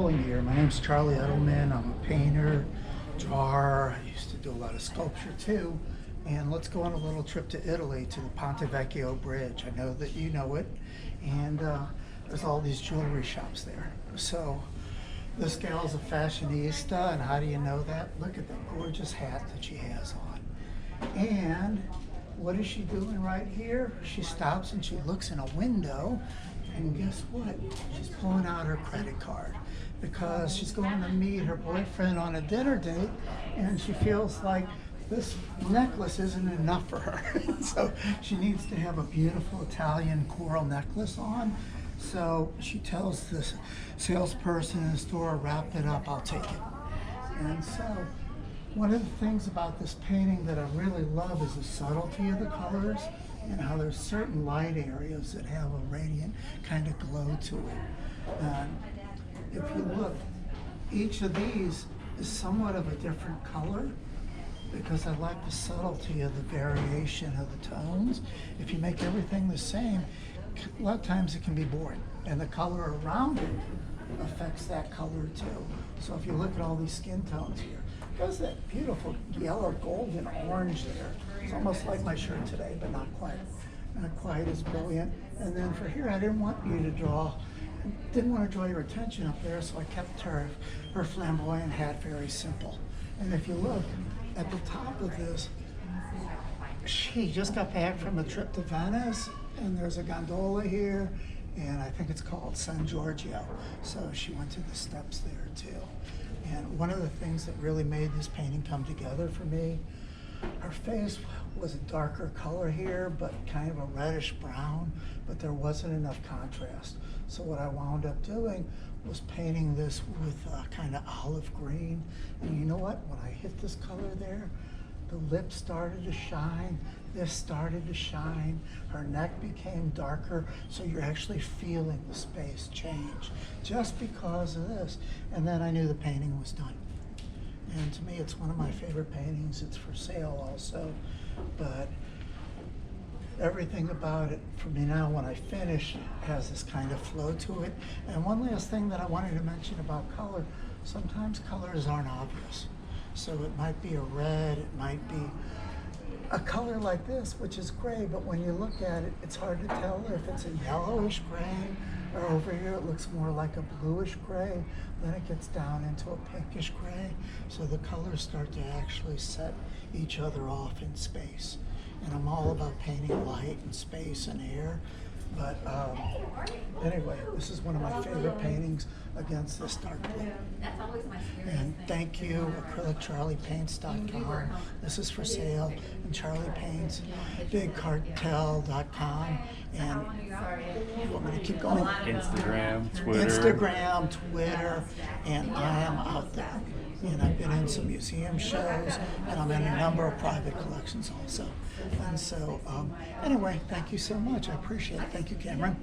rolling here. My name's Charlie Edelman. I'm a painter, drawer. I used to do a lot of sculpture too. And let's go on a little trip to Italy, to the Ponte Vecchio bridge. I know that you know it. And there's all these jewelry shops there. So this gal's a fashionista, and how do you know that? Look at that gorgeous hat that she has on. And what is she doing right here? She stops and she looks in a window, and guess what? She's pulling out her credit card because she's going to meet her boyfriend on a dinner date, and she feels like this necklace isn't enough for her. So she needs to have a beautiful Italian coral necklace on. So she tells this salesperson in the store, wrap it up, I'll take it. And so one of the things about this painting that I really love is the subtlety of the colors and how there's certain light areas that have a radiant kind of glow to it. And if you look, each of these is somewhat of a different color because I like the subtlety of the variation of the tones. If you make everything the same, a lot of times it can be boring, and the color around it affects that color too. So if you look at all these skin tones here, there's that beautiful yellow, golden, orange there. It's almost like my shirt today, but not quite as brilliant. And then for here, I didn't want to draw your attention up there, so I kept her flamboyant hat very simple. And if you look at the top of this, she just got back from a trip to Venice, and there's a gondola here, and I think it's called San Giorgio. So she went to the steps there too. And one of the things that really made this painting come together for me, her face was a darker color here, but kind of a reddish brown, but there wasn't enough contrast. So what I wound up doing was painting this with kind of olive green. And you know what? When I hit this color there, the lips started to shine, this started to shine, her neck became darker, so you're actually feeling the space change just because of this. And then I knew the painting was done. And to me, it's one of my favorite paintings. It's for sale also, but everything about it for me now when I finish has this kind of flow to it. And one last thing that I wanted to mention about color, sometimes colors aren't obvious. So it might be a red, it might be a color like this, which is gray, but when you look at it, it's hard to tell if it's a yellowish gray, or over here it looks more like a bluish gray, then it gets down into a pinkish gray. So the colors start to actually set each other off in space. And I'm all about painting light and space and air. But anyway, this is one of my favorite paintings against this dark blue. And thank you, acryliccharliepaints.com. This is for sale. And Charlie Paints, bigcartel.com. And you want me to keep going? Instagram, Twitter, and I am out there. And I've been in some museum shows, and I'm in a number of private collections also. And so, anyway, thank you so much. I appreciate it. Thank you, Cameron.